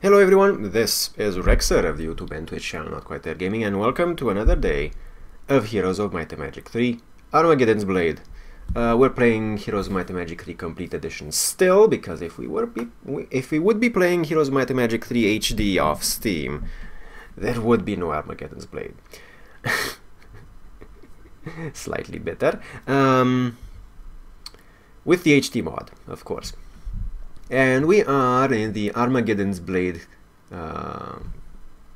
Hello everyone, this is Rexer of the YouTube and Twitch channel NotQuiteThereGaming, and welcome to another day of Heroes of Might and Magic 3 Armageddon's Blade. We're playing Heroes of Might and Magic 3 Complete Edition still, because if we would be playing Heroes of Might and Magic 3 HD off Steam, there would be no Armageddon's Blade. Slightly better. With the HD mod, of course. And we are in the Armageddon's Blade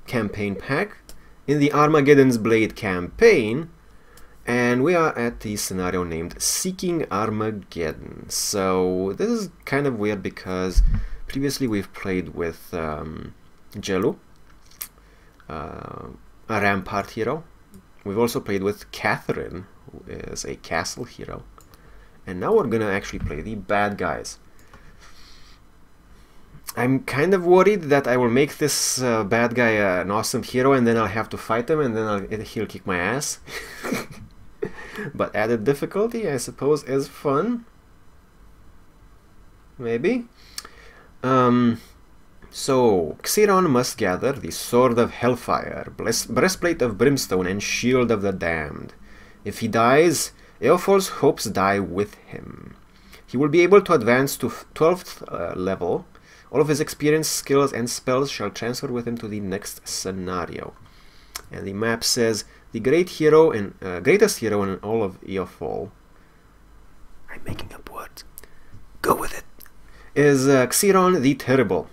campaign pack, in the Armageddon's Blade campaign, and we are at the scenario named Seeking Armageddon. So this is kind of weird because previously we've played with Jellu, a Rampart hero. We've also played with Catherine, who is a castle hero. And now we're gonna actually play the bad guys. I'm kind of worried that I will make this bad guy an awesome hero and then I'll have to fight him and then he'll kick my ass. But added difficulty, I suppose, is fun. Maybe. So, Xiron must gather the Sword of Hellfire, Breastplate of Brimstone, and Shield of the Damned. If he dies, Eofol's hopes die with him. He will be able to advance to 12th level. All of his experience, skills, and spells shall transfer with him to the next scenario. And the map says the greatest hero in all of Eofol. I'm making up words. Go with it. Is Xiron the Terrible.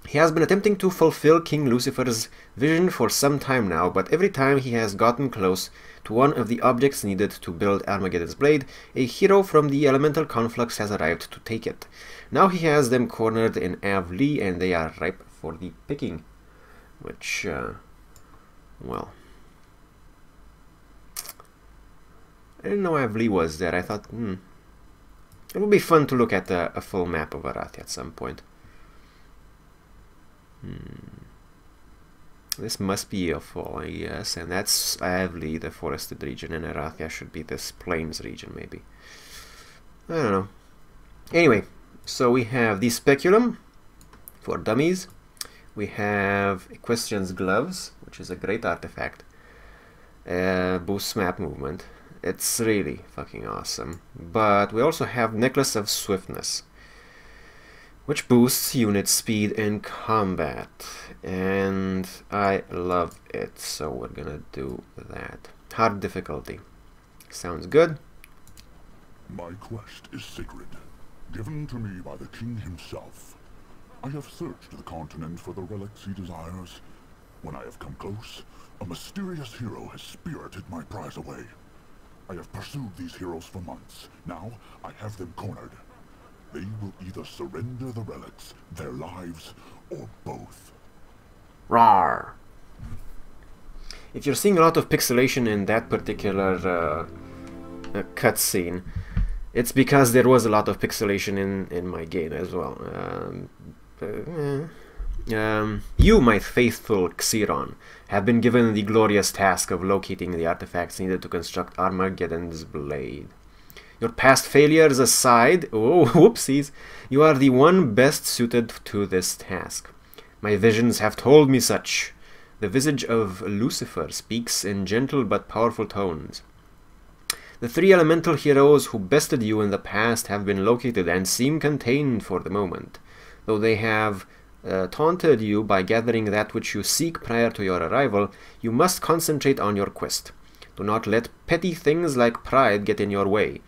He has been attempting to fulfill King Lucifer's vision for some time now, but every time he has gotten close to one of the objects needed to build Armageddon's Blade, a hero from the elemental conflux has arrived to take it. Now he has them cornered in Avli, and they are ripe for the picking. Which, well, I didn't know Avli was there. I thought, it would be fun to look at a full map of Arathi at some point. This must be Eofol, yes, and that's Avli, the forested region, and Arathia should be this plains region, maybe. I don't know. Anyway, so we have the Speculum for dummies. We have Equestrian's Gloves, which is a great artifact. Boosts map movement. It's really fucking awesome. But we also have Necklace of Swiftness, which boosts unit speed in combat, and I love it, so we're gonna do that. Hard difficulty. Sounds good. My quest is sacred, given to me by the king himself. I have searched the continent for the relics he desires. When I have come close, a mysterious hero has spirited my prize away. I have pursued these heroes for months. Now I have them cornered. They will either surrender the relics, their lives, or both. Rawr! If you're seeing a lot of pixelation in that particular cutscene, it's because there was a lot of pixelation in my game as well. You, my faithful Xiron, have been given the glorious task of locating the artifacts needed to construct Armageddon's Blade. Your past failures aside, oh, whoopsies, you are the one best suited to this task. My visions have told me such. The visage of Lucifer speaks in gentle but powerful tones. The three elemental heroes who bested you in the past have been located and seem contained for the moment. Though they have taunted you by gathering that which you seek prior to your arrival, you must concentrate on your quest. Do not let petty things like pride get in your way.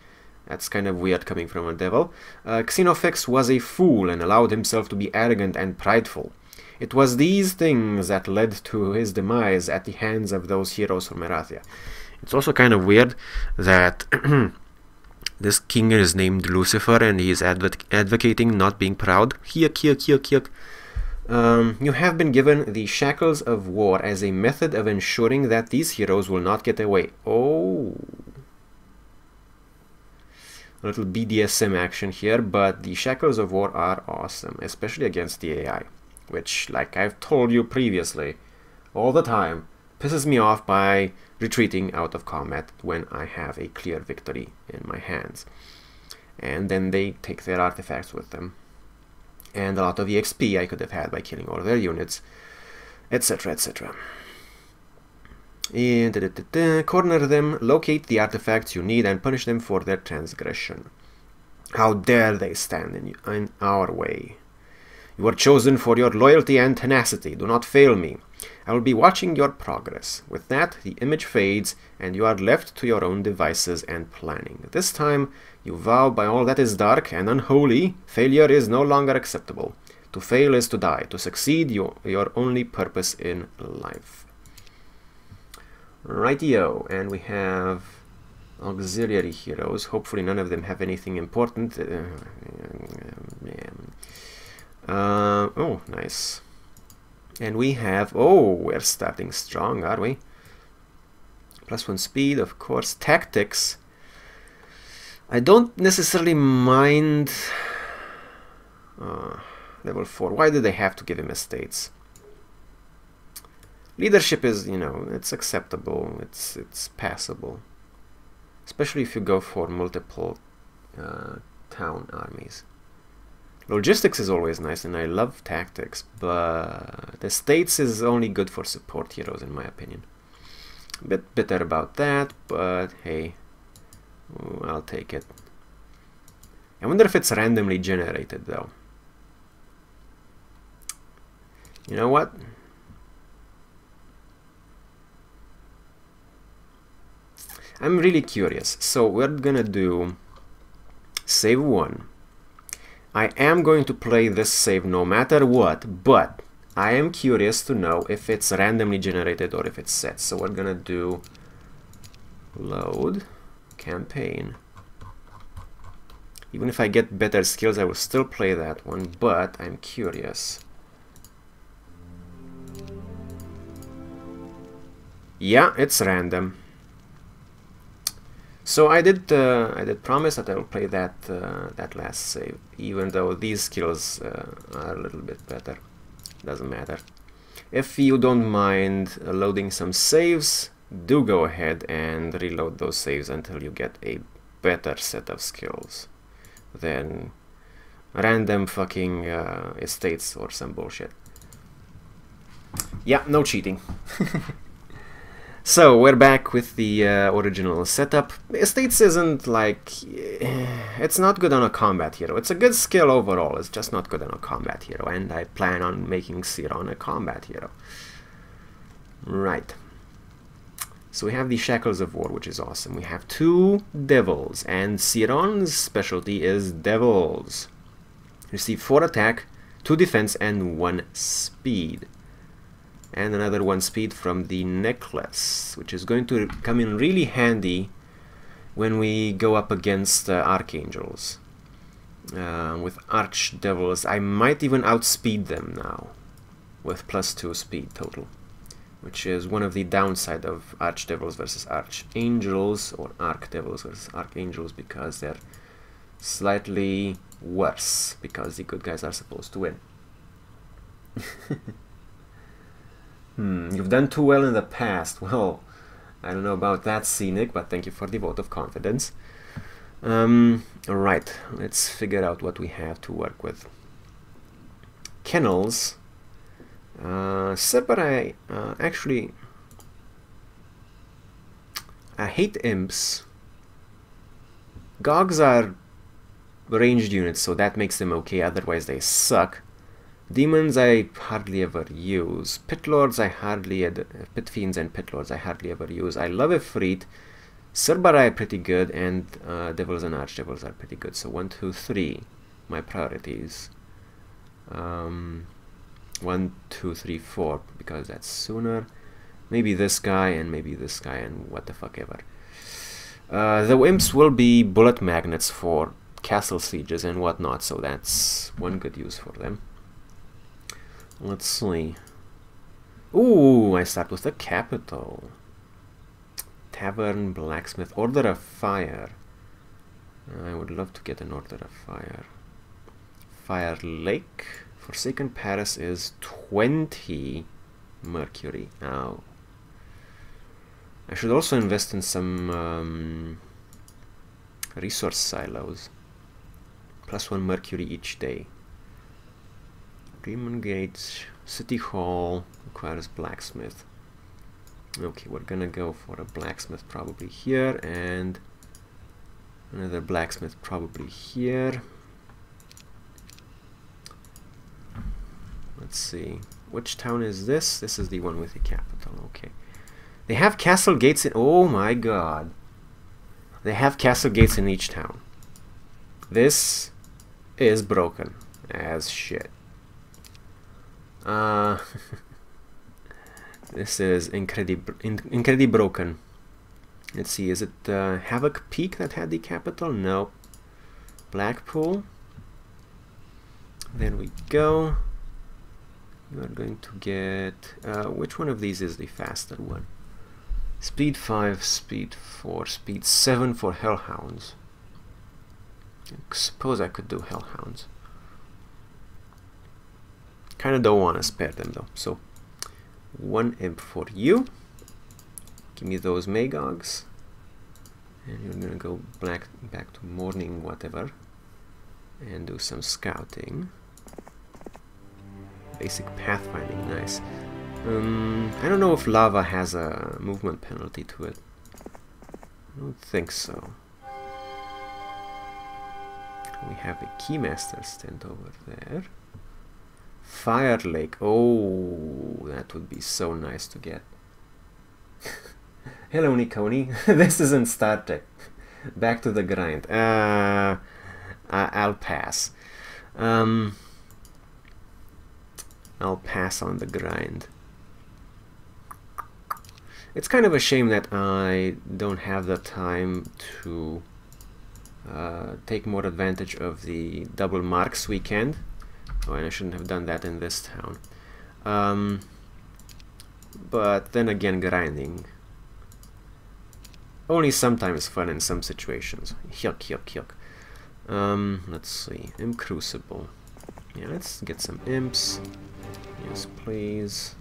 That's kind of weird coming from a devil. Xenofex was a fool and allowed himself to be arrogant and prideful. It was these things that led to his demise at the hands of those heroes from Arathia. It's also kind of weird that this king is named Lucifer and he is advocating not being proud. You have been given the Shackles of War as a method of ensuring that these heroes will not get away. Oh. A little BDSM action here, but the Shackles of War are awesome, especially against the AI, which, like I've told you previously, all the time, pisses me off by retreating out of combat when I have a clear victory in my hands. And then they take their artifacts with them. and a lot of EXP I could have had by killing all their units, etc, etc. And corner them, locate the artifacts you need, and punish them for their transgression. How dare they stand in our way? You are chosen for your loyalty and tenacity. Do not fail me. I will be watching your progress. With that, the image fades, and you are left to your own devices and planning. This time, you vow by all that is dark and unholy, failure is no longer acceptable. To fail is to die. To succeed, your only purpose in life. Rightio, and we have auxiliary heroes. Hopefully none of them have anything important. Oh, nice. And we have... Oh, we're starting strong, are we? +1 speed, of course. Tactics. I don't necessarily mind... level 4. Why do they have to give him estates? Leadership is, you know, it's acceptable. It's passable. Especially if you go for multiple town armies. Logistics is always nice, and I love tactics, but the states is only good for support heroes, in my opinion. A bit bitter about that, but hey, I'll take it. I wonder if it's randomly generated, though. You know what? I'm really curious, so we're gonna do save 1. I am going to play this save no matter what, but I am curious to know if it's randomly generated or if it's set. So we're gonna do load campaign. Even if I get better skills, I will still play that one, but I'm curious. Yeah, it's random. So I did promise that I will play that that last save, even though these skills are a little bit better. Doesn't matter. If you don't mind loading some saves, do go ahead and reload those saves until you get a better set of skills than random fucking estates or some bullshit. Yeah, no cheating. So, we're back with the original setup. Estates isn't like... it's not good on a combat hero. It's a good skill overall, it's just not good on a combat hero, and I plan on making Siron a combat hero. Right. So we have the Shackles of War, which is awesome. We have 2 devils, and Siron's specialty is devils. Receive 4 attack, 2 defense, and 1 speed. And another 1 speed from the necklace, which is going to come in really handy when we go up against archangels. With archdevils, I might even outspeed them now with +2 speed total, which is one of the downside of archdevils versus archangels, or archdevils versus archangels, because they're slightly worse, because the good guys are supposed to win. You've done too well in the past. Well, I don't know about that, Scenic, but thank you for the vote of confidence. Alright, let's figure out what we have to work with. Kennels. Separate. Actually, I hate imps. Gogs are ranged units, so that makes them okay, otherwise they suck. Demons I hardly ever use. Pit Lords I hardly... Pit Fiends and Pit Lords I hardly ever use. I love Ifrit. Cerberai are pretty good, and Devils and Archdevils are pretty good. So 1, 2, 3, my priorities. 1, 2, 3, 4, because that's sooner. Maybe this guy, and maybe this guy, and what the fuck ever. The imps will be bullet magnets for castle sieges and whatnot, so that's one good use for them. Let's see. Ooh, I start with the capital. Tavern, blacksmith, Order of Fire. I would love to get an Order of Fire. Fire Lake. Forsaken Paris is 20 mercury. Now, I should also invest in some resource silos. +1 mercury each day. Demon Gates, City Hall requires blacksmith. Okay, we're gonna go for a blacksmith probably here, and another blacksmith probably here. Let's see, which town is this? This is the one with the capital. Okay, they have castle gates in, oh my god, they have castle gates in each town. This is broken as shit. This is incredibly broken. Let's see, is it Havoc Peak that had the capital? No. Blackpool. There we go. You are going to get... which one of these is the faster one? Speed 5, Speed 4, Speed 7 for Hellhounds. I suppose I could do Hellhounds. Kinda don't want to spare them though, so 1 imp for you. Give me those Magogs. And you're gonna go back to morning whatever and do some scouting. Basic pathfinding, nice. I don't know if lava has a movement penalty to it. I don't think so. We have a Keymaster stand over there. Fire Lake, oh, that would be so nice to get. Hello Nikoni, this isn't Star Trek. Back to the grind. I'll pass. I'll pass on the grind. It's kind of a shame that I don't have the time to take more advantage of the double marks weekend. Oh, and I shouldn't have done that in this town. But then again, grinding. Only sometimes fun in some situations. Yuck, yuck, yuck. Let's see. Imp Crucible. Yeah, let's get some imps. Yes, please.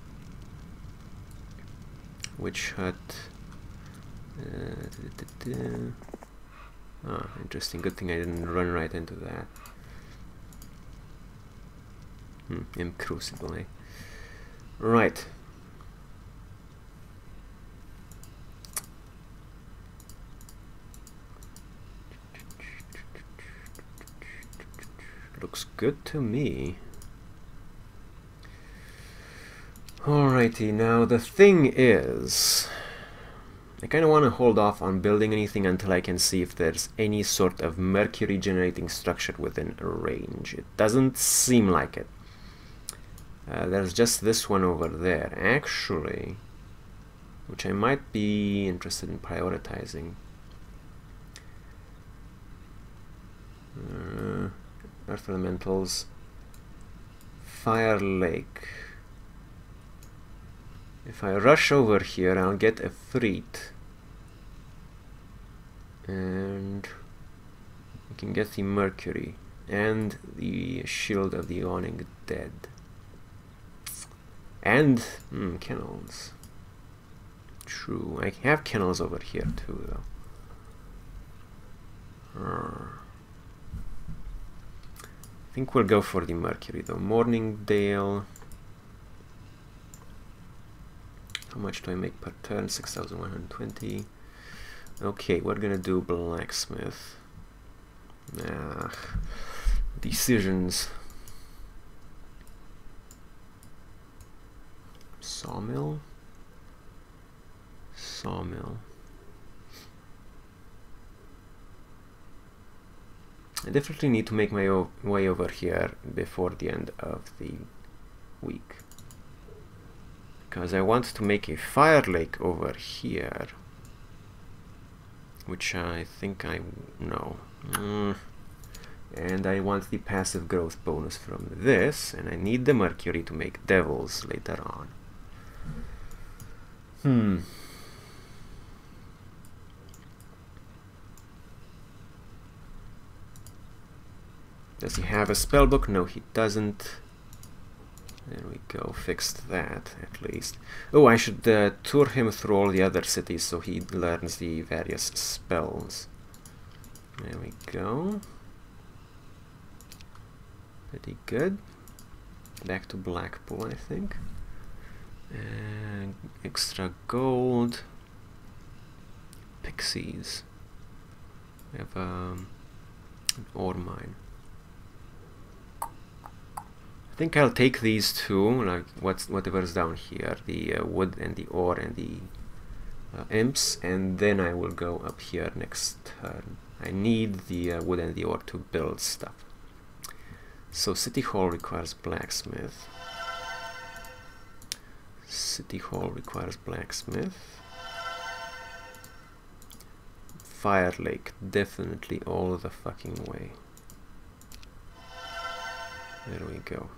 Witch Hut. Ah, interesting. Good thing I didn't run right into that. Imp Crucible, eh? Right. Looks good to me. Alrighty, now the thing is, I kind of want to hold off on building anything until I can see if there's any sort of mercury generating structure within range. It doesn't seem like it. There's just this one over there, actually, which I might be interested in prioritizing. Earth Elementals, Fire Lake. If I rush over here, I'll get a Freet. And I can get the Mercury and the Shield of the Yawning Dead. And kennels. True, I have kennels over here too, though. I think we'll go for the Mercury, though. Morningdale. How much do I make per turn? 6,120. Okay, we're gonna do blacksmith. Decisions. Sawmill. Sawmill. I definitely need to make my way over here before the end of the week, because I want to make a fire lake over here, which I think I know. And I want the passive growth bonus from this, and I need the mercury to make devils later on. Does he have a spellbook? No, he doesn't. There we go, fixed that at least. Oh, I should tour him through all the other cities so he learns the various spells. There we go. Pretty good. Back to Blackpool, I think. And extra gold. Pixies. We have an ore mine. I think I'll take these two, like whatever's down here, the wood and the ore and the imps, and then I will go up here next turn. I need the wood and the ore to build stuff. So City Hall requires blacksmith. City Hall requires blacksmith. Fire Lake, definitely all the fucking way. There we go.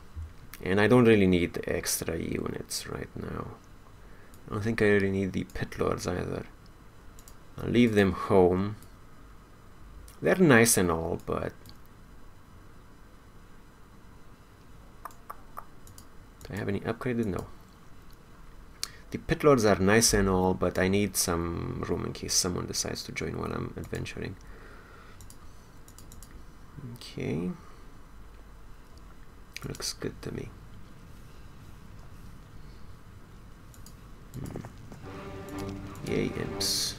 And I don't really need the extra units right now. I don't think I really need the pit lords either. I'll leave them home. They're nice and all, but do I have any upgraded? No. The pit lords are nice and all, but I need some room in case someone decides to join while I'm adventuring. Okay. Looks good to me. Yay, imps.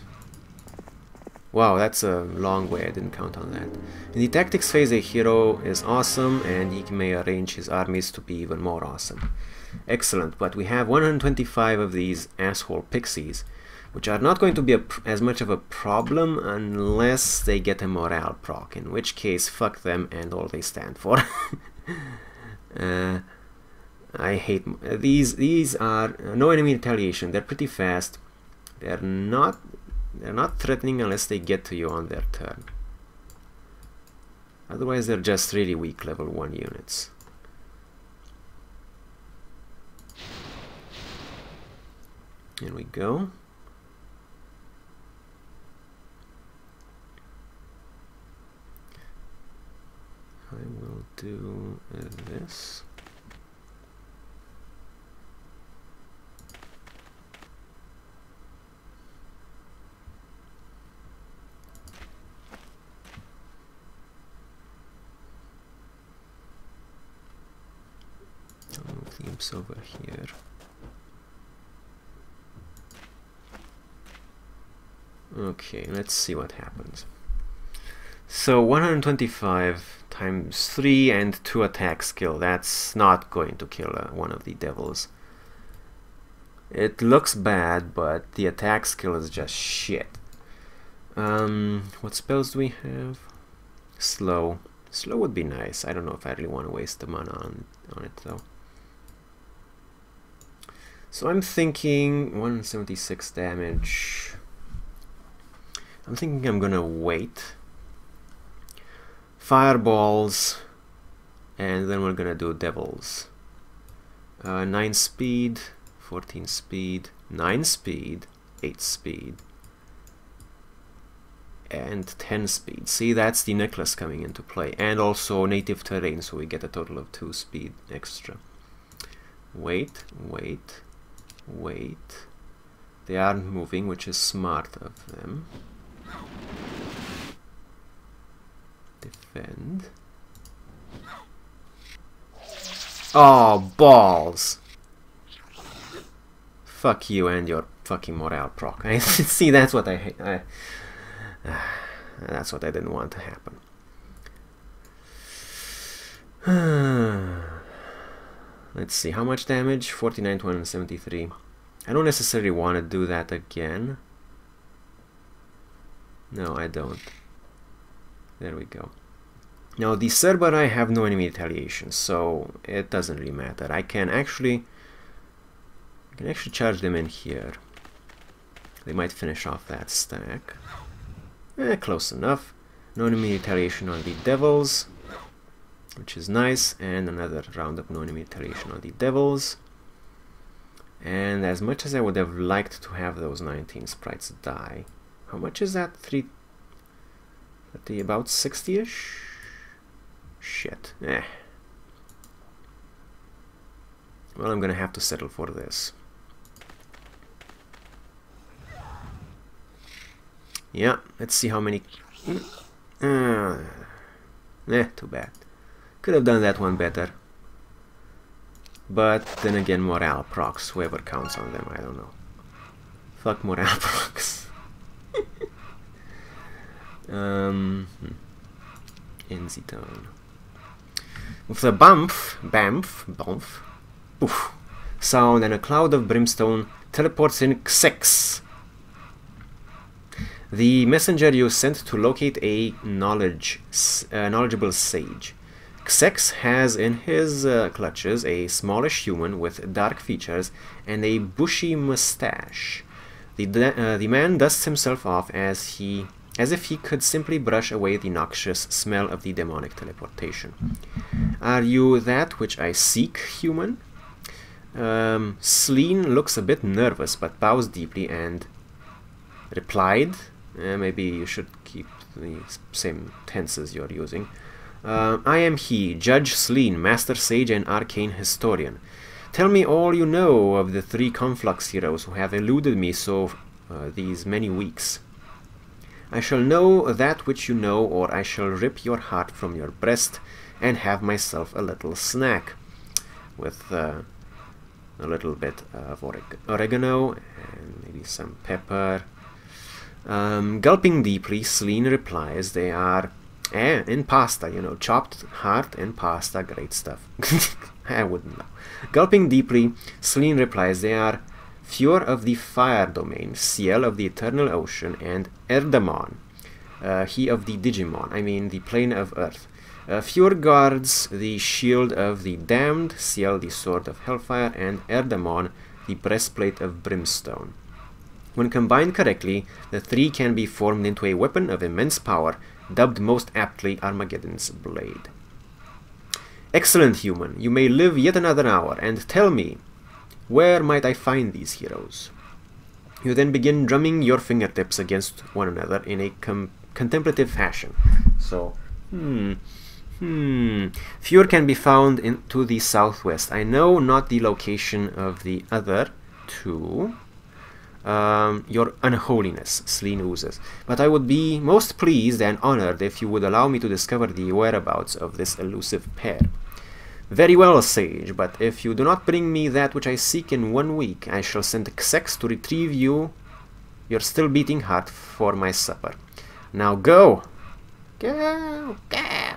Wow, that's a long way, I didn't count on that. In the tactics phase, a hero is awesome, and he may arrange his armies to be even more awesome. Excellent, but we have 125 of these asshole pixies, which are not going to be as much of a problem unless they get a morale proc, in which case, fuck them and all they stand for. I hate these are no enemy retaliation. They're pretty fast. They're not threatening unless they get to you on their turn. Otherwise, they're just really weak level 1 units. Here we go. I will do this. I'll move the imps over here. Okay, let's see what happens. So 125 times 3 and 2 attack skill. That's not going to kill one of the devils. It looks bad, but the attack skill is just shit. What spells do we have? Slow. Slow would be nice. I don't know if I really want to waste the mana on it though. So I'm thinking 176 damage. I'm thinking I'm gonna wait. Fireballs, and then we're gonna do devils. 9 speed, 14 speed, 9 speed, 8 speed, and 10 speed. See, that's the necklace coming into play, and also native terrain, so we get a total of 2 speed extra. Wait, wait, wait. They aren't moving, which is smart of them. Defend. Oh, balls! Fuck you and your fucking morale proc. See, that's what I hate. That's what I didn't want to happen. Let's see, how much damage? 49 to 173. I don't necessarily want to do that again. No, I don't. There we go. Now the Cerberus have no enemy retaliation, so it doesn't really matter. I can actually charge them in here. They might finish off that stack. Close enough. No enemy retaliation on the devils, which is nice, and another round of no enemy retaliation on the devils. And as much as I would have liked to have those 19 sprites die, how much is that? 30, about 60-ish? Shit. Well, I'm gonna have to settle for this. Yeah, let's see how many... too bad. Could have done that one better. But then again, morale procs, whoever counts on them, I don't know. Fuck morale procs. In the town. With a bamf, poof, sound and a cloud of brimstone teleports in Xex, the messenger you sent to locate a knowledgeable sage. Xex has in his clutches a smallish human with dark features and a bushy mustache. The man dusts himself off as if he could simply brush away the noxious smell of the demonic teleportation. Are you that which I seek, human? Sleen looks a bit nervous, but bows deeply and replied, maybe you should keep the same tenses you're using. I am he, Judge Sleen, Master Sage and Arcane Historian. Tell me all you know of the 3 conflux heroes who have eluded me these many weeks. I shall know that which you know, or I shall rip your heart from your breast and have myself a little snack with a little bit of oregano and maybe some pepper. Gulping deeply, Sleen replies they are in pasta, you know, chopped heart and pasta, great stuff. I wouldn't know. Gulping deeply, Sleen replies they are Fjord of the Fire Domain, Ciel of the Eternal Ocean, and Erdamon, he of the Digimon, I mean the Plane of Earth. Fjord guards the Shield of the Damned, Ciel the Sword of Hellfire, and Erdamon the Breastplate of Brimstone. When combined correctly, the 3 can be formed into a weapon of immense power, dubbed most aptly Armageddon's Blade. Excellent, human. You may live yet another hour, and tell me, where might I find these heroes? You then begin drumming your fingertips against one another in a contemplative fashion. So, Fjord can be found to the southwest. I know not the location of the other 2. Your unholiness, Sleen oozes. But I would be most pleased and honored if you would allow me to discover the whereabouts of this elusive pair. Very well, Sage, but if you do not bring me that which I seek in 1 week, I shall send Xex to retrieve your still beating heart for my supper. Now go! Go! Go!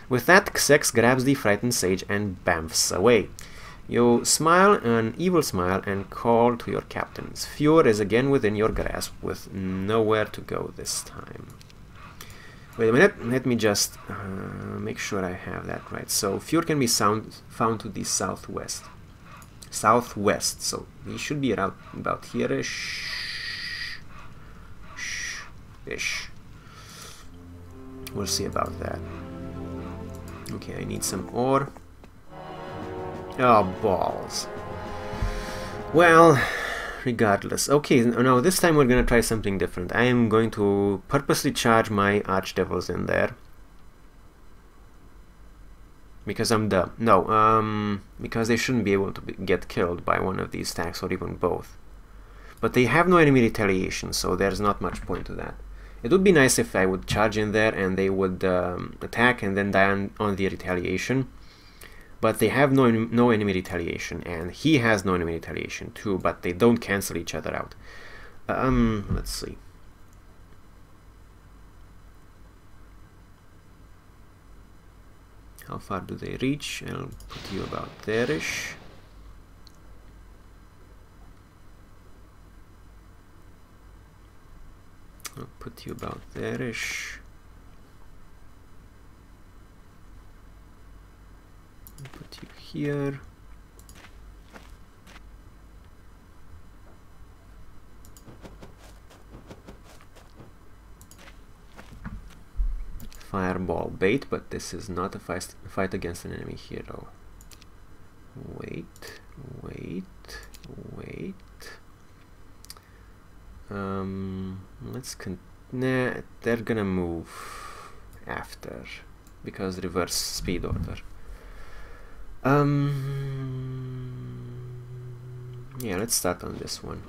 With that, Xex grabs the frightened Sage and bamfs away. You smile an evil smile and call to your captains. Fjord is again within your grasp, with nowhere to go this time. Wait a minute, let me just make sure I have that right. So Fjord can be found to the southwest. Southwest, so he should be around about here-ish. Ish. We'll see about that. Okay, I need some ore. Oh, balls. Well, regardless. Okay, now this time we're gonna try something different. I am going to purposely charge my archdevils in there. Because I'm dumb. No, because they shouldn't be able to get killed by one of these stacks or even both. But they have no enemy retaliation, so there's not much point to that. It would be nice if I would charge in there and they would attack and then die on the retaliation. But they have no enemy retaliation, and he has no enemy retaliation too, but they don't cancel each other out. Let's see. How far do they reach? I'll put you about there-ish. I'll put you about there-ish. Put you here. Fireball bait, but this is not a fight against an enemy hero. Wait. Let's nah, they're gonna move after because reverse speed order. Yeah, let's start on this one.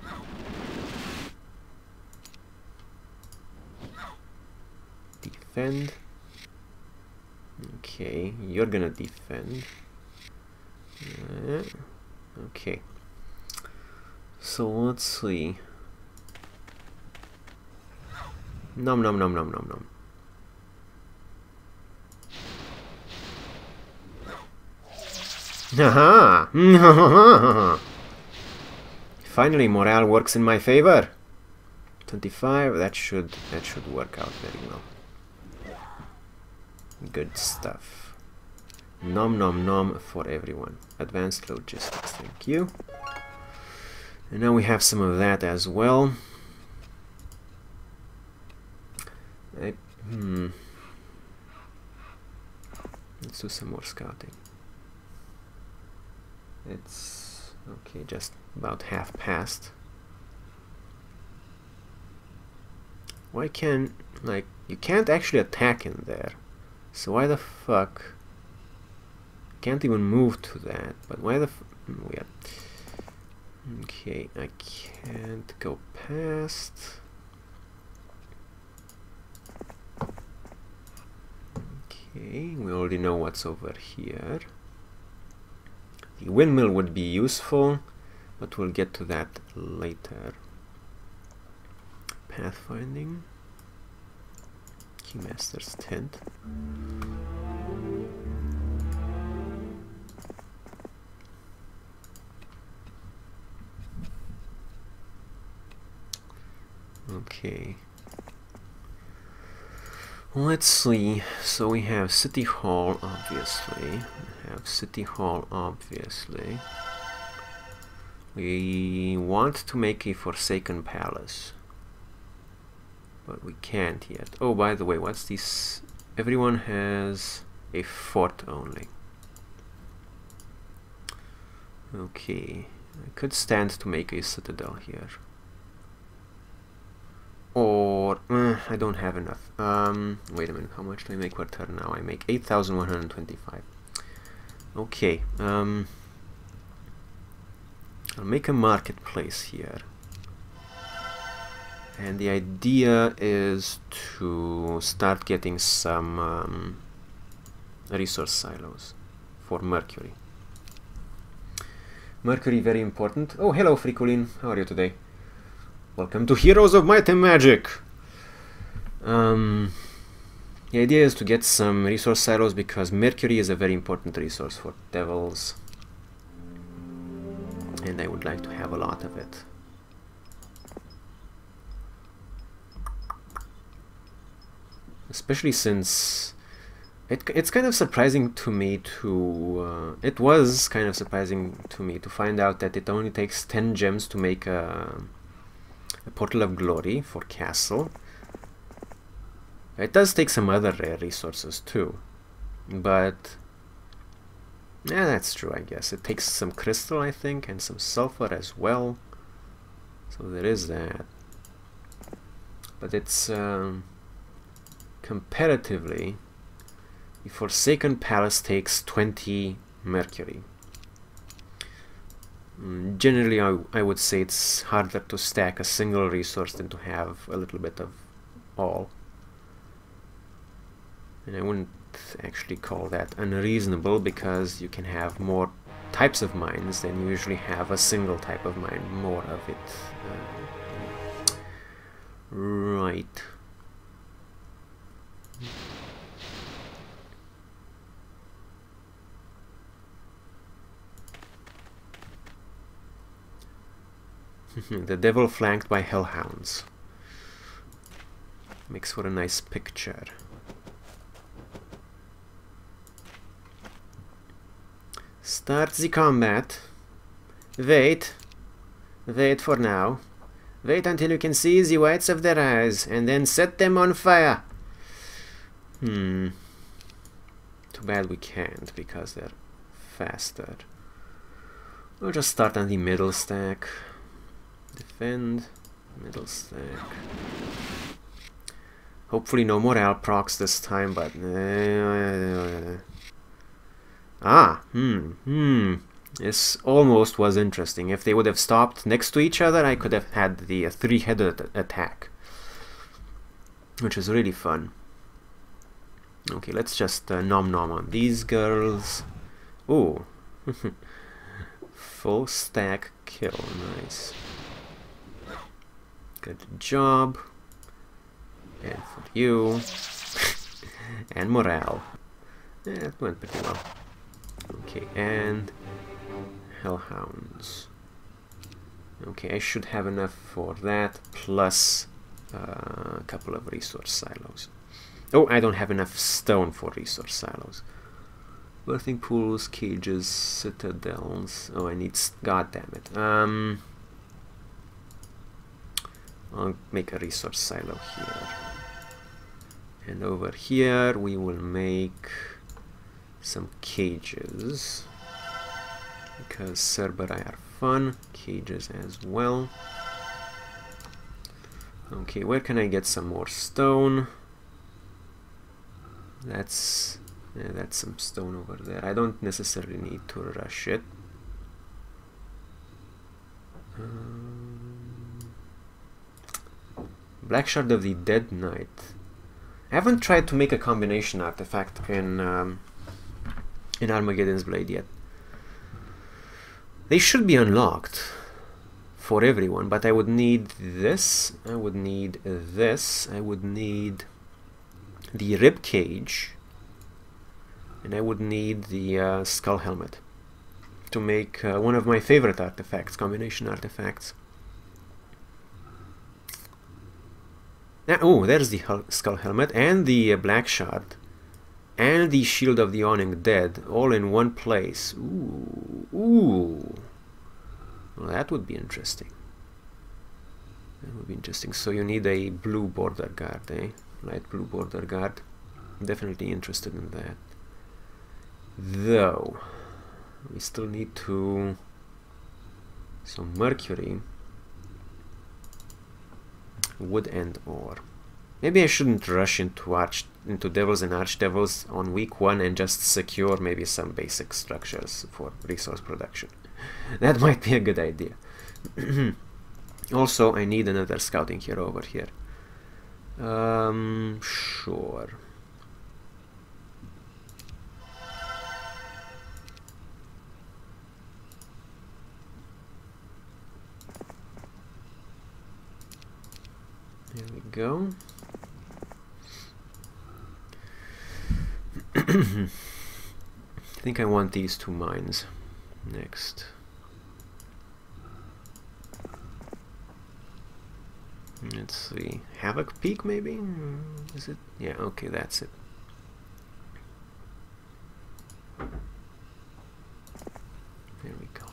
Defend. Okay, you're gonna defend. Okay. So let's see. Nom nom nom nom nom nom. Haha! Finally, morale works in my favor. 25. That should work out very well. Good stuff. Nom nom nom for everyone. Advanced logistics. Thank you. And now we have some of that as well. Let's do some more scouting. It's okay, just about half past. Why can't, like, you can't actually attack in there, so why the fuck can't even move to that? But why the weird. Okay, I can't go past. Okay, we already know what's over here. The windmill would be useful, but we'll get to that later. Pathfinding. Keymaster's tent. Okay. Let's see. So we have City Hall, obviously. We want to make a Forsaken Palace, but we can't yet. Oh, by the way, what's this? Everyone has a fort only. Okay, I could stand to make a citadel here. Or, I don't have enough. Wait a minute, how much do I make per turn now? I make 8,125. Okay, I'll make a marketplace here. And the idea is to start getting some resource silos for mercury. Mercury, very important. Oh, hello, Fricolin. How are you today? Welcome to Heroes of Might and Magic! The idea is to get some resource silos because mercury is a very important resource for devils. And I would like to have a lot of it. Especially since it's kind of surprising to me to... it was kind of surprising to me to find out that it only takes 10 gems to make a Portal of Glory for Castle. It does take some other rare resources too, but yeah, that's true, I guess. It takes some crystal, I think, and some sulfur as well, so there is that. But it's comparatively, the Forsaken Palace takes 20 mercury. Generally, I would say it's harder to stack a single resource than to have a little bit of all. And I wouldn't actually call that unreasonable, because you can have more types of mines than you usually have a single type of mine, more of it. Right. The devil flanked by hellhounds. Makes for a nice picture. Start the combat. Wait. Wait for now. Wait until you can see the whites of their eyes, and then set them on fire. Too bad we can't, because they're faster. We'll just start on the middle stack. Defend. Middle stack. Hopefully no more procs this time, but... This almost was interesting. If they would have stopped next to each other, I could have had the three-headed attack, which is really fun. Okay, let's just nom nom on these girls. Ooh, Full stack kill, nice. Good job. And for you. And morale. Yeah, it went pretty well. Okay, and hellhounds. Okay, I should have enough for that, plus a couple of resource silos. Oh, I don't have enough stone for resource silos. Birthing pools, cages, citadels. Oh, I need... God damn it. I'll make a resource silo here. And over here we will make some cages. Because Cerberus are fun. Cages as well. Okay, where can I get some more stone? That's some stone over there. I don't necessarily need to rush it. Black Shard of the Dead Knight. I haven't tried to make a combination artifact in Armageddon's Blade yet. They should be unlocked for everyone, but I would need this, I would need this, I would need the rib cage, and I would need the skull helmet to make one of my favorite artifacts, combination artifacts. Oh, there's the skull helmet and the black shard and the shield of the Awning Dead all in one place. Ooh, ooh. Well, that would be interesting. That would be interesting. So you need a blue border guard, eh? Light blue border guard. I'm definitely interested in that. Though, we still need to... some mercury. Wood and ore. Maybe I shouldn't rush into Devils and Archdevils on week 1 and just secure maybe some basic structures for resource production. That might be a good idea. Also, I need another scouting hero over here. Sure. There we go. I think I want these 2 mines next. Let's see. Havoc Peak, maybe? Is it? Yeah, okay, that's it. There we go.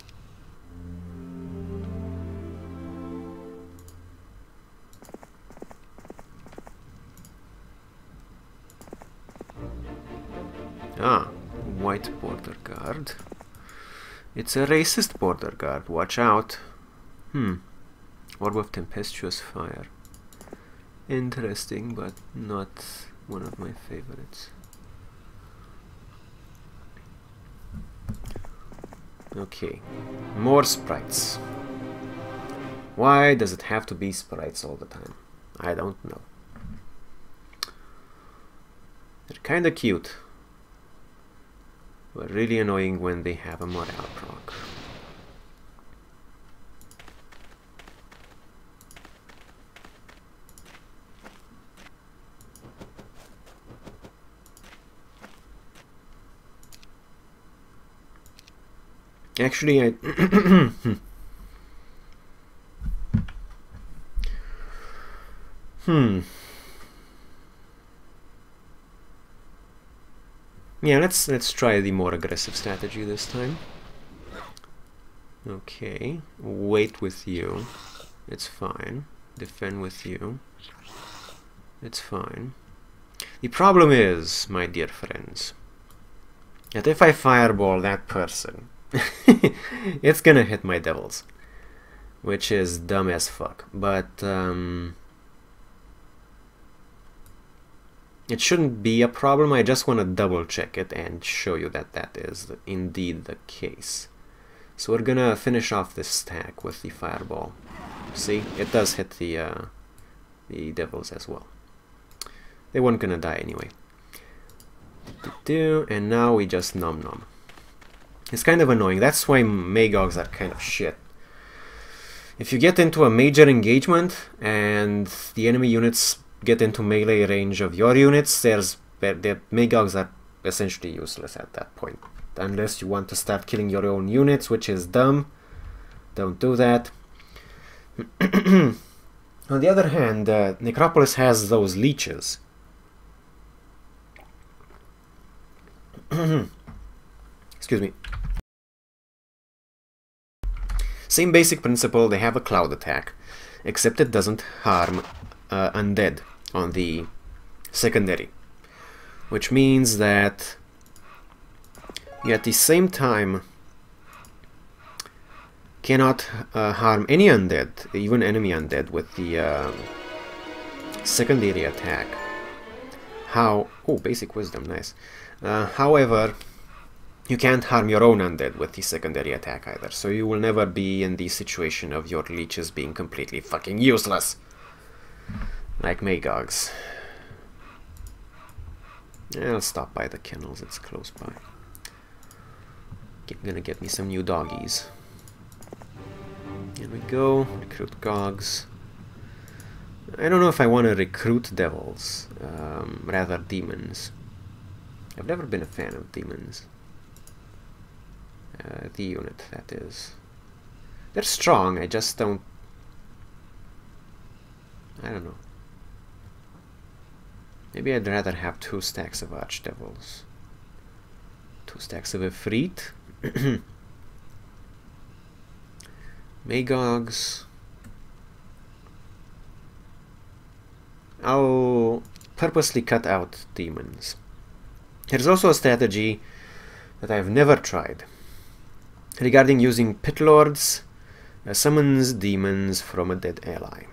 Ah, white border guard. It's a racist border guard, watch out. Orb of Tempestuous Fire. Interesting, but not one of my favorites. Okay, more sprites. Why does it have to be sprites all the time? I don't know. They're kinda cute, but really annoying when they have a morale proc. Actually, I yeah, let's try the more aggressive strategy this time. Okay, wait with you. It's fine. Defend with you. It's fine. The problem is, my dear friends, that if I fireball that person, it's gonna hit my devils, which is dumb as fuck, but it shouldn't be a problem. I just want to double check it and show you that that is indeed the case. So we're gonna finish off this stack with the fireball. See, it does hit the devils as well. They weren't gonna die anyway. And now we just nom nom. It's kind of annoying. That's why Magogs are kind of shit. If you get into a major engagement and the enemy units get into melee range of your units, the Magogs are essentially useless at that point. Unless you want to start killing your own units, which is dumb. Don't do that. On the other hand, Necropolis has those leeches. Excuse me. Same basic principle, they have a cloud attack, except it doesn't harm undead on the secondary. Which means that you at the same time cannot harm any undead, even enemy undead, with the secondary attack. Oh, basic wisdom, nice. However, you can't harm your own undead with the secondary attack either, so you will never be in the situation of your leeches being completely fucking useless. Like Magogs. I'll stop by the kennels, it's close by. Gonna get me some new doggies. Here we go, recruit Gogs. I don't know if I want to recruit devils, rather demons. I've never been a fan of demons. The unit, that is. They're strong, I just don't... I don't know. Maybe I'd rather have 2 stacks of Archdevils. 2 stacks of Ifrit. Magogs. I'll purposely cut out demons. There's also a strategy that I've never tried regarding using pit lords, summons demons from a dead ally.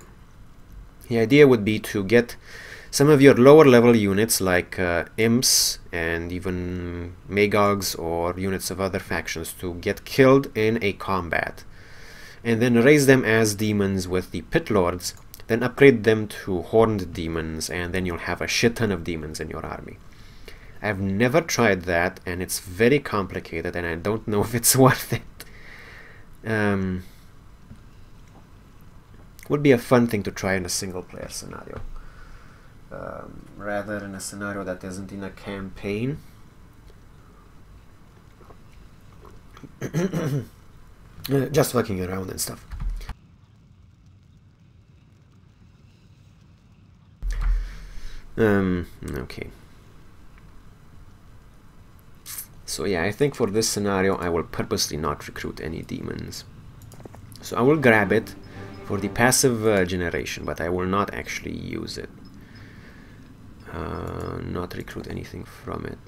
The idea would be to get some of your lower level units like imps and even Magogs or units of other factions to get killed in a combat, and then raise them as demons with the pit lords, then upgrade them to horned demons, and then you'll have a shit ton of demons in your army. I've never tried that, and it's very complicated, and I don't know if it's worth it. Would be a fun thing to try in a single player scenario, rather in a scenario that isn't in a campaign. Just fucking around and stuff. Okay. So yeah, I think for this scenario I will purposely not recruit any demons. So I will grab it for the passive generation, but I will not actually use it. Not recruit anything from it.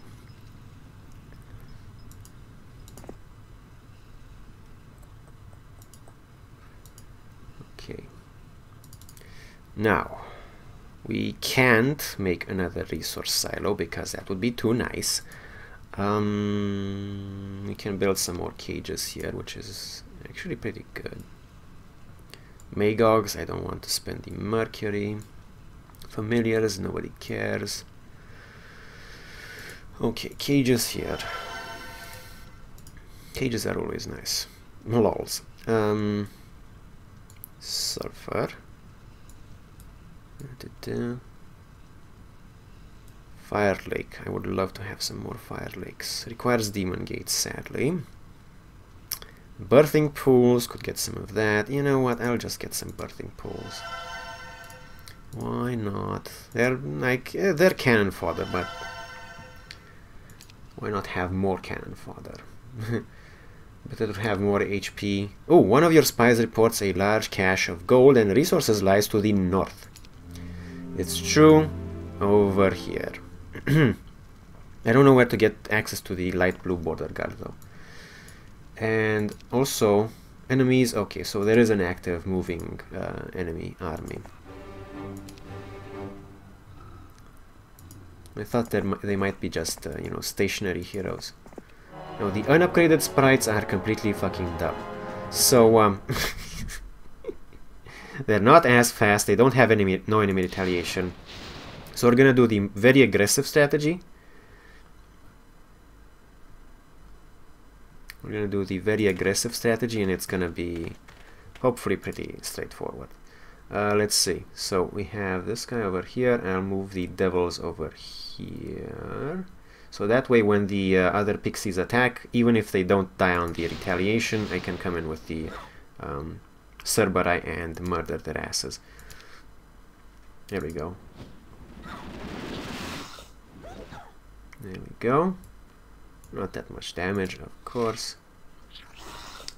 Okay. Now, we can't make another resource silo because that would be too nice. We can build some more cages here, which is actually pretty good. Magogs, I don't want to spend the mercury. Familiars, nobody cares. Okay, cages here. Cages are always nice. Lols. Sulfur. Fire Lake. I would love to have some more Fire Lakes. Requires Demon Gates, sadly. Birthing pools, could get some of that. You know what, I'll just get some birthing pools. Why not? They're like, they're cannon fodder, but why not have more cannon fodder? Better to have more HP. Oh, one of your spies reports a large cache of gold and resources lies to the north. It's true, over here. I don't know where to get access to the light blue border guard though. And also enemies. Okay, so there is an active moving enemy army. I thought they might be just you know, stationary heroes. No, the unupgraded sprites are completely fucking dumb. So they're not as fast. They don't have no enemy retaliation. So we're gonna do the very aggressive strategy. We're gonna do the very aggressive strategy, and it's gonna be hopefully pretty straightforward. Let's see. So we have this guy over here, and I'll move the devils over here. So that way when the other pixies attack, even if they don't die on the retaliation, I can come in with the Cerberus and murder their asses. There we go. There we go. Not that much damage, of course.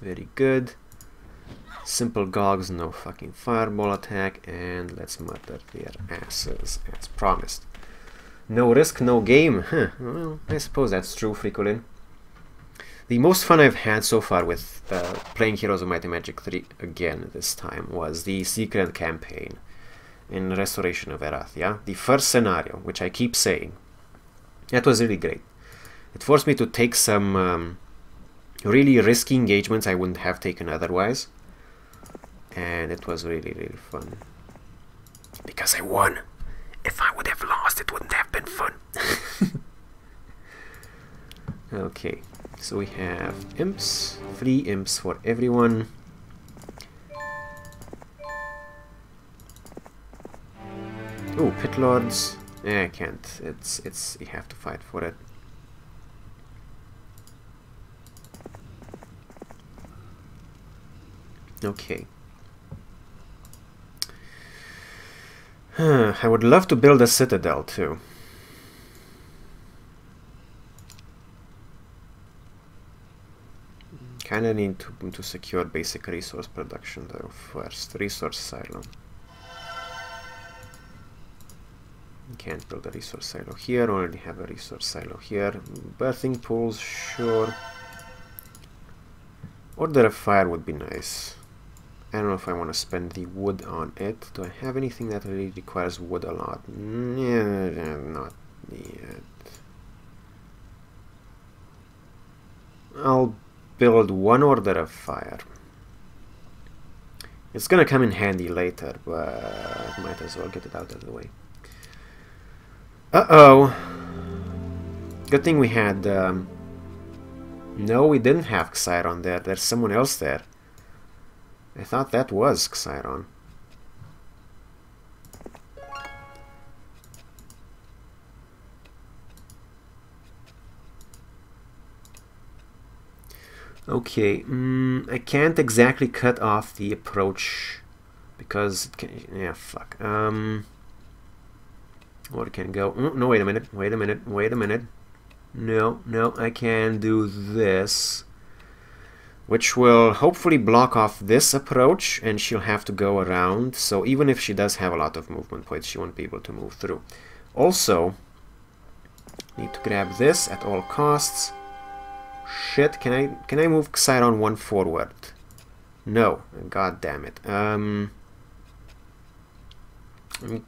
Very good. Simple gogs, no fucking fireball attack, and let's murder their asses as promised. No risk, no game. Huh. Well, I suppose that's true, Fricolin. The most fun I've had so far with playing Heroes of Might and Magic 3 again this time was the secret campaign in Restoration of Erathia. The first scenario, which I keep saying. That was really great. It forced me to take some really risky engagements I wouldn't have taken otherwise. And it was really, really fun. Because I won. If I would have lost, it wouldn't have been fun. Okay, so we have imps. 3 imps for everyone. Oh, pit lords. I can't. It's you have to fight for it. Okay. I would love to build a citadel too. Kinda need to secure basic resource production though first. Resource silo. Can't build a resource silo here, already have a resource silo here. Birthing pools, sure. Order of Fire would be nice. I don't know if I want to spend the wood on it. Do I have anything that really requires wood a lot? Yeah, not yet. I'll build 1 Order of Fire. It's gonna come in handy later, but might as well get it out of the way. Uh-oh. Good thing we had... No, we didn't have Xiron there. There's someone else there. I thought that was Xiron. Okay, I can't exactly cut off the approach because it can, yeah, fuck. Or it can go. No, wait a minute. Wait a minute. Wait a minute. No, no, I can do this, which will hopefully block off this approach, and she'll have to go around. So even if she does have a lot of movement points, she won't be able to move through. Also, need to grab this at all costs. Shit, can I move Xiron 1 forward? No, god damn it. I'm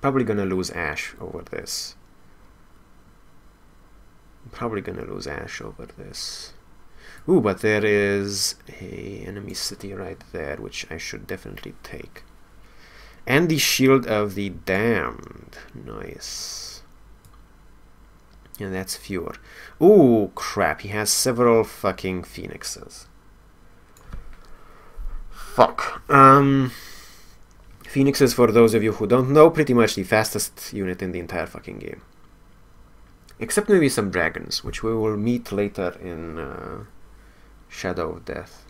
probably gonna lose Ash over this. Ooh, but there is a enemy city right there, which I should definitely take. And the Shield of the Damned. Nice. And that's fewer. Ooh, crap. He has several fucking phoenixes. Fuck. Phoenixes, for those of you who don't know, pretty much the fastest unit in the entire fucking game. Except maybe some dragons, which we will meet later in Shadow of Death.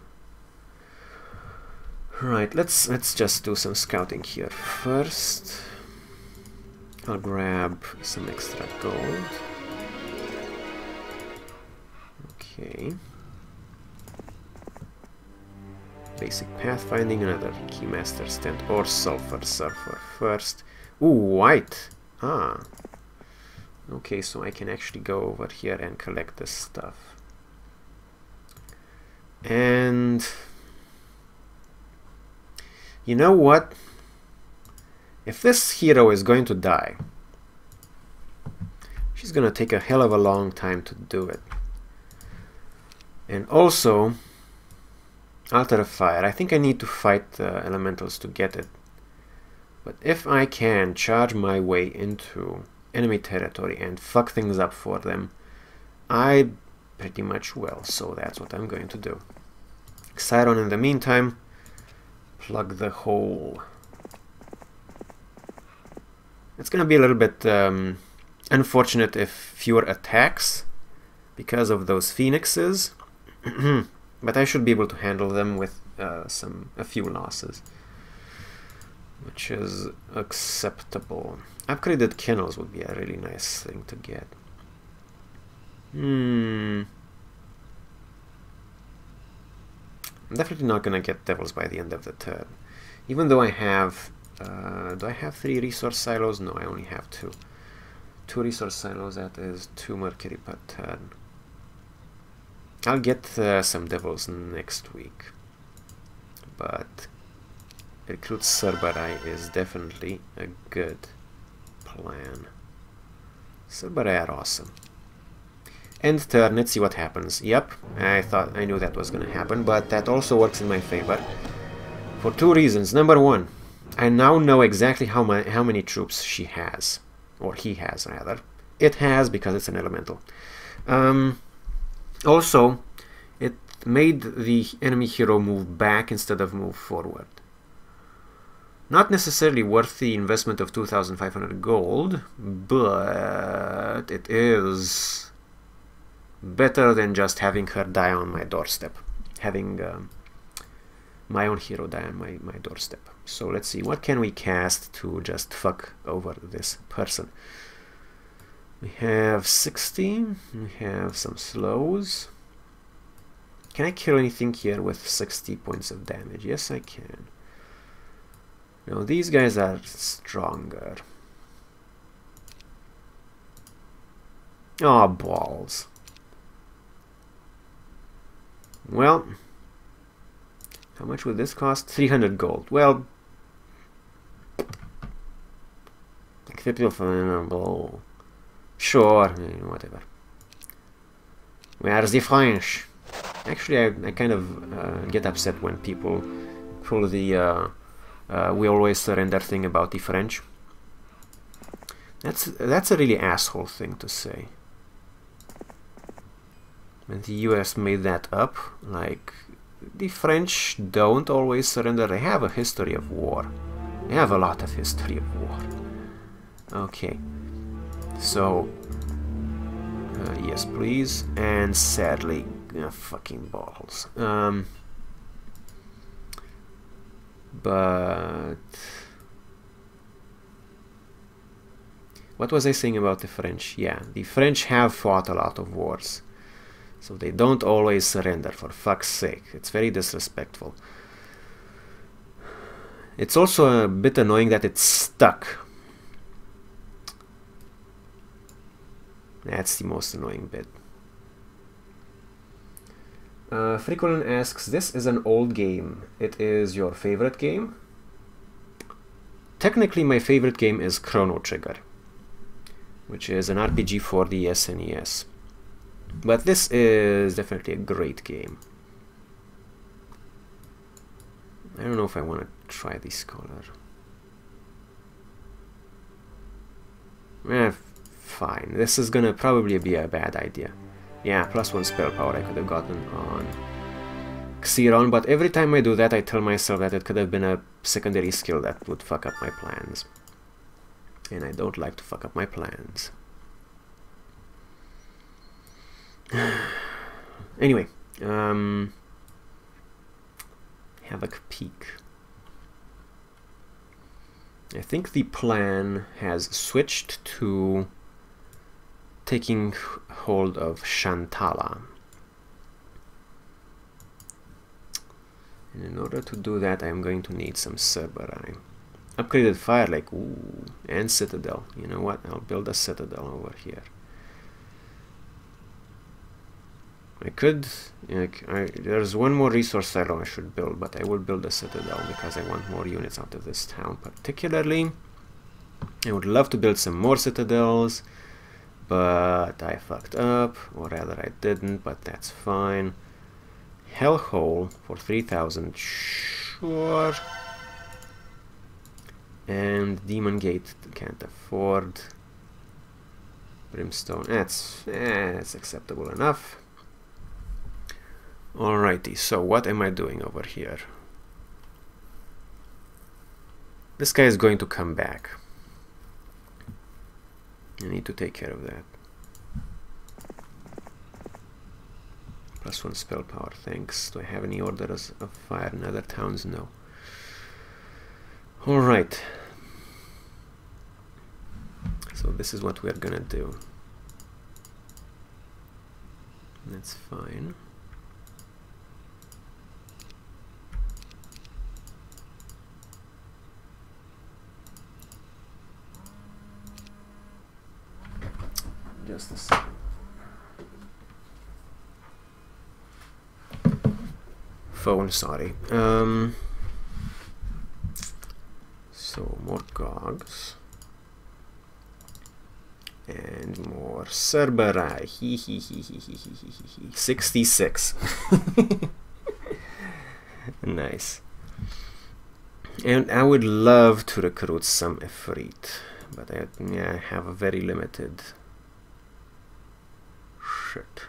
Right, let's just do some scouting here first. I'll grab some extra gold. Okay. Basic pathfinding, another keymaster stand or sulfur surfer first. Ooh, white. Ah. Okay, so I can actually go over here and collect this stuff. And you know what? If this hero is going to die, she's gonna take a hell of a long time to do it. And also, Altar of Fire. I think I need to fight elementals to get it. But if I can charge my way into enemy territory and fuck things up for them, I pretty much well, so that's what I'm going to do. Xiron, in the meantime, plug the hole. It's gonna be a little bit unfortunate if fewer attacks because of those phoenixes, but I should be able to handle them with a few losses, which is acceptable. Upgraded kennels would be a really nice thing to get. I'm definitely not gonna get devils by the end of the turn, even though I have do I have 3 resource silos? No, I only have 2. 2 resource silos, that is 2 mercury per turn. I'll get some devils next week, but recruit Cerberai is definitely a good plan. Cerberai are awesome. End turn, let's see what happens. Yep, I knew that was gonna happen, but that also works in my favor for 2 reasons. Number 1, I now know exactly how many troops she has, or he has rather. It has, because it's an elemental. Also, it made the enemy hero move back instead of move forward. Not necessarily worth the investment of 2,500 gold, but it is better than just having her die on my doorstep. Having my own hero die on my doorstep. So let's see, what can we cast to just fuck over this person? We have 60, we have some slows. Can I kill anything here with 60 points of damage? Yes, I can. No, these guys are stronger. Oh, balls. Well, how much would this cost? 300 gold. Well, sure, whatever. Where's the French? Actually, I kind of get upset when people pull the we always surrender thing about the French. That's a really asshole thing to say. When the US made that up, like, the French don't always surrender. They have a history of war. They have a lot of history of war. Okay, so yes, please. And sadly, fucking balls. But what was I saying about the French? Yeah, the French have fought a lot of wars, so they don't always surrender, for fuck's sake. It's very disrespectful. It's also a bit annoying that it's stuck. That's the most annoying bit. Frikolin asks, this is an old game. It is your favorite game? Technically, my favorite game is Chrono Trigger, which is an RPG for the SNES. But this is definitely a great game. I don't know if I want to try this color. Fine. This is gonna probably be a bad idea. Yeah, +1 spell power I could have gotten on Xiron, but every time I do that I tell myself that it could have been a secondary skill that would fuck up my plans. And I don't like to fuck up my plans. Anyway, Havoc Peak. I think the plan has switched to taking hold of Shantala. And in order to do that, I'm going to need some Cerberai. Upgraded Fire Lake, ooh, and Citadel. You know what? I'll build a Citadel over here. I could, there's one more resource silo I should build, but I will build a Citadel because I want more units out of this town particularly. I would love to build some more Citadels, but I fucked up, or rather I didn't, but that's fine. Hellhole for 3,000, sure. And Demon Gate can't afford. Brimstone, that's acceptable enough. Alrighty, so what am I doing over here? This guy is going to come back. I need to take care of that. +1 spell power, thanks. Do I have any orders of fire in other towns? No. Alright. So this is what we're gonna do. That's fine. Just a second. Phone, sorry. So more cogs and more Cerberus. 66. Nice. And I would love to recruit some Efreet, but I have a very limited. Shit.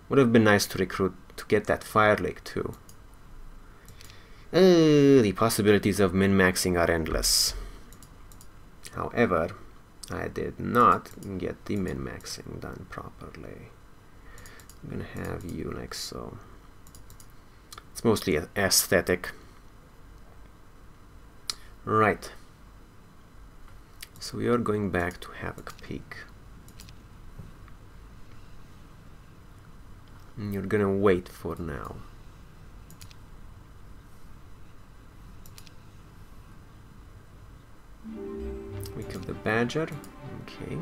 Would have been nice to recruit to get that Fire Lake too. The possibilities of min-maxing are endless. However, I did not get the min-maxing done properly. I'm gonna have you like so. It's mostly aesthetic. Right. So we are going back to Havoc Peak. And you're gonna wait for now. Week of the Badger. Okay.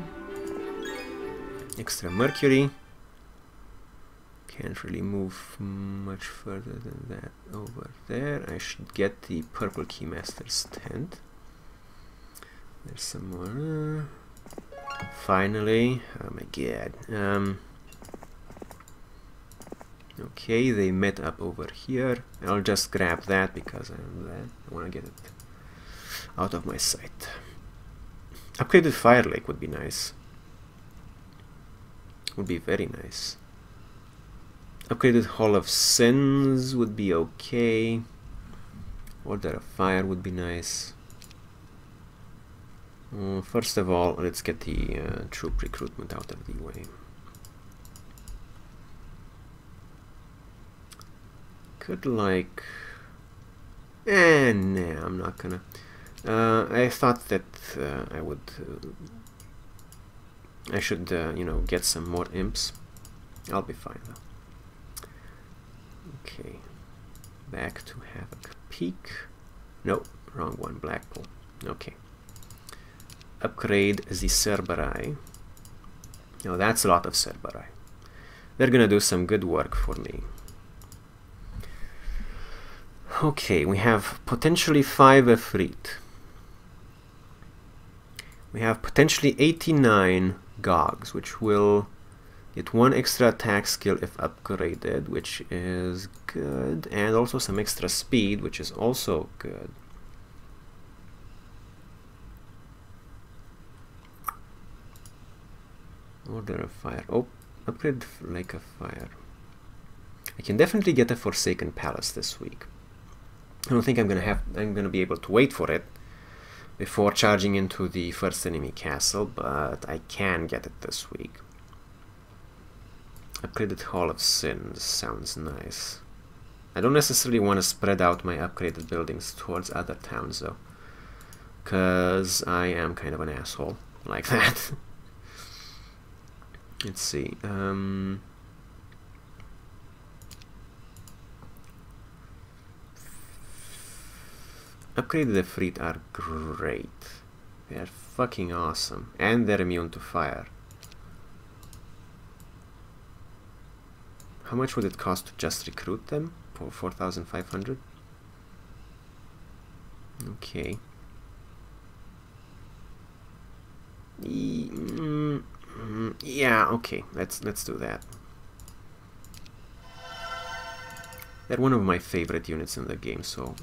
Extra Mercury. Can't really move much further than that over there. I should get the Purple Keymaster's tent. There's some more. Finally. Oh my god. Okay, they met up over here. I'll just grab that because I want to get it out of my sight. Upgraded Fire Lake would be nice. Would be very nice. Upgraded Hall of Sins would be okay. Order of Fire would be nice. First of all, let's get the troop recruitment out of the way. Could like... nah, I'm not gonna... I thought that I would... I should, you know, get some more imps. I'll be fine though. Okay. Back to Havoc Peak. No, wrong one, Blackpool. Okay. Upgrade the Cerberus. Now that's a lot of Cerberus. They're gonna do some good work for me. Okay, we have potentially 5 Efreet. We have potentially 89 Gogs, which will get 1 extra attack skill if upgraded, which is good, and also some extra speed, which is also good. Order of Fire. Oh, upgrade Lake of Fire. I can definitely get a Forsaken Palace this week. I don't think I'm gonna be able to wait for it before charging into the first enemy castle, but I can get it this week. Upgraded Hall of Sins sounds nice. I don't necessarily want to spread out my upgraded buildings towards other towns though, because I am kind of an asshole like that. Let's see. Upgraded Efreet are great. They are fucking awesome. And they're immune to fire. How much would it cost to just recruit them? For 4,500? Okay. Yeah, okay. Let's do that. They're one of my favorite units in the game, so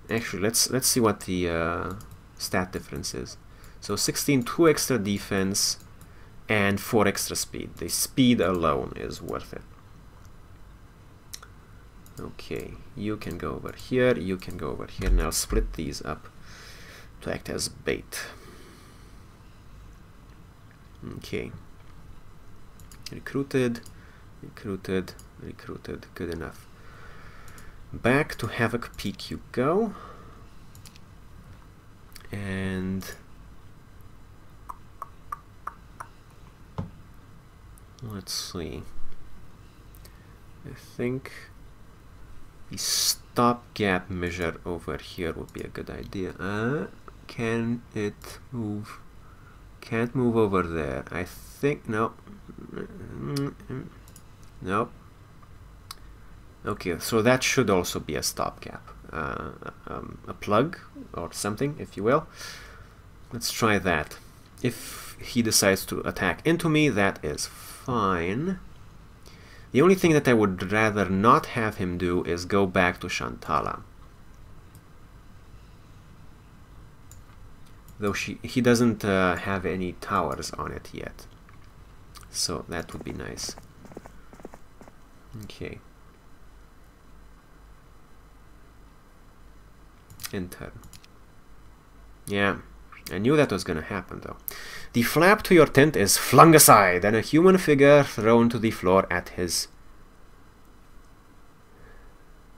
actually let's see what the stat difference is. So 16, 2 extra defense and 4 extra speed. The speed alone is worth it. Okay, you can go over here, you can go over here, and I'll split these up to act as bait. Okay. Recruited, recruited, recruited. Good enough. Back to Havoc Peak you go. And let's see. I think the stopgap measure over here would be a good idea. Can it move? Can't move over there. I think no. Nope. Okay, so that should also be a stopgap. A plug or something, if you will. Let's try that. If he decides to attack into me, that is fine. The only thing that I would rather not have him do is go back to Shantala. Though he doesn't have any towers on it yet. So that would be nice. Okay. Enter. Yeah, I knew that was gonna happen though. The flap to your tent is flung aside and a human figure thrown to the floor at his...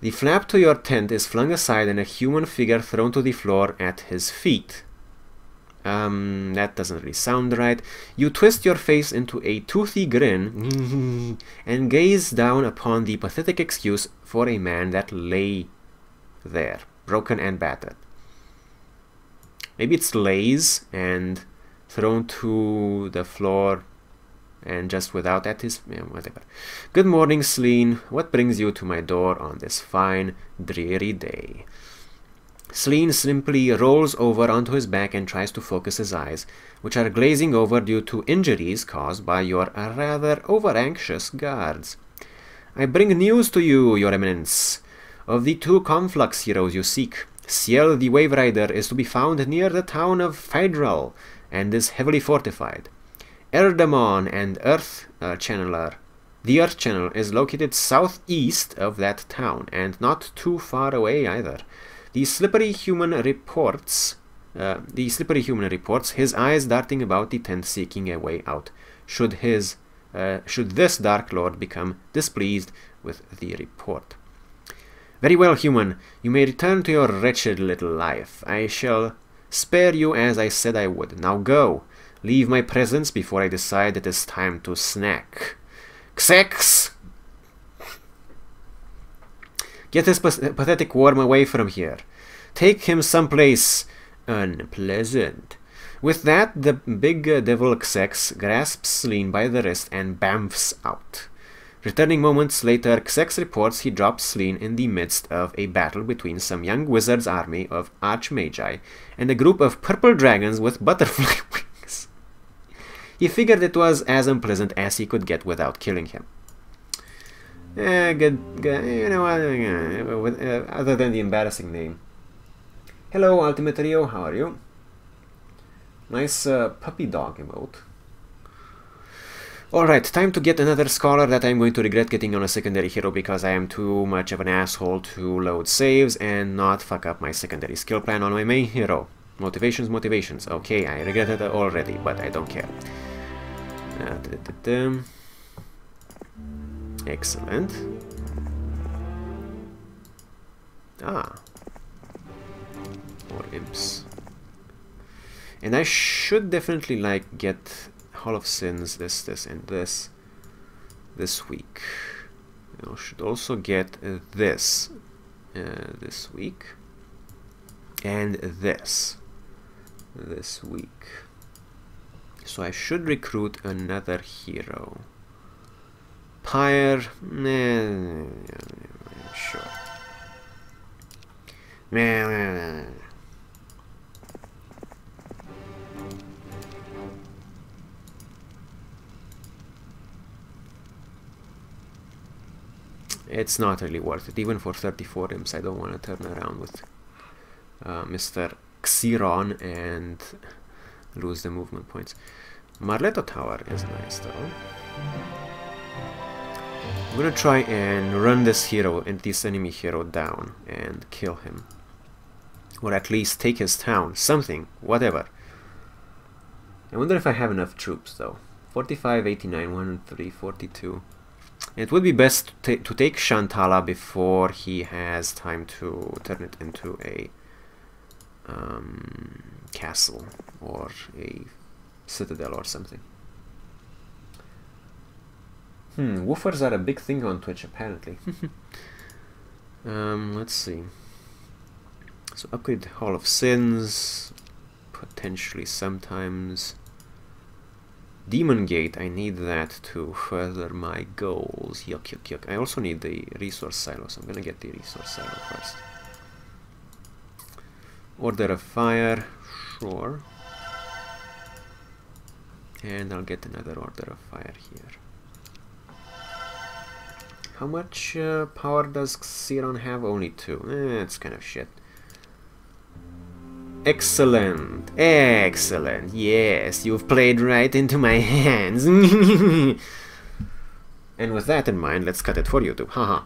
The flap to your tent is flung aside and a human figure thrown to the floor at his feet. That doesn't really sound right. You twist your face into a toothy grin and gaze down upon the pathetic excuse for a man that lay there, broken and battered. Maybe it's lays and thrown to the floor and just without at his... yeah, whatever. Good morning, Sleen. What brings you to my door on this fine, dreary day? Sleen simply rolls over onto his back and tries to focus his eyes, which are glazing over due to injuries caused by your rather over-anxious guards. I bring news to you, Your Eminence. Of the 2 conflux heroes you seek, Ciel the Wave Rider is to be found near the town of Phaedral and is heavily fortified. Erdamon and Earth Channeler. The Earth Channel is located southeast of that town and not too far away either. The slippery human reports his eyes darting about the tent seeking a way out. Should this Dark Lord become displeased with the report. Very well, human. You may return to your wretched little life. I shall spare you as I said I would. Now go. Leave my presence before I decide it is time to snack. Xex! Get this pathetic worm away from here. Take him someplace unpleasant. With that, the big devil Xex grasps Sleen by the wrist and bamfs out. Returning moments later, Xex reports he drops Sleen in the midst of a battle between some young wizard's army of archmagi and a group of purple dragons with butterfly wings. He figured it was as unpleasant as he could get without killing him. Good, you know, other than the embarrassing name. Hello, Ultimate Rio, how are you? Nice puppy dog emote. Alright, time to get another scholar that I'm going to regret getting on a secondary hero because I am too much of an asshole to load saves and not fuck up my secondary skill plan on my main hero. Motivations. Okay, I regret it already, but I don't care. Excellent. Ah. More imps. And I should definitely like get Hall of Sins, this, and this week. I should also get this week. And this week. So I should recruit another hero. Pyre, sure. It's not really worth it, even for 34 imps. I don't want to turn around with Mr. Xiron and lose the movement points. Marletto Tower is nice though. I'm gonna try and run this hero and this enemy hero down and kill him. Or at least take his town. Something. Whatever. I wonder if I have enough troops though. 45, 89, 103, 42. It would be best to take Shantala before he has time to turn it into a castle or a citadel or something. Woofers are a big thing on Twitch apparently. Let's see. So upgrade Hall of Sins, potentially sometimes. Demon Gate, I need that to further my goals. Yuck, yuck, yuck. I also need the resource silo, so I'm gonna get the resource silo first. Order of Fire, sure. And I'll get another Order of Fire here. How much power does Xiron have? Only 2. It's kind of shit. Excellent, excellent, yes, you've played right into my hands. And with that in mind, let's cut it for YouTube, haha.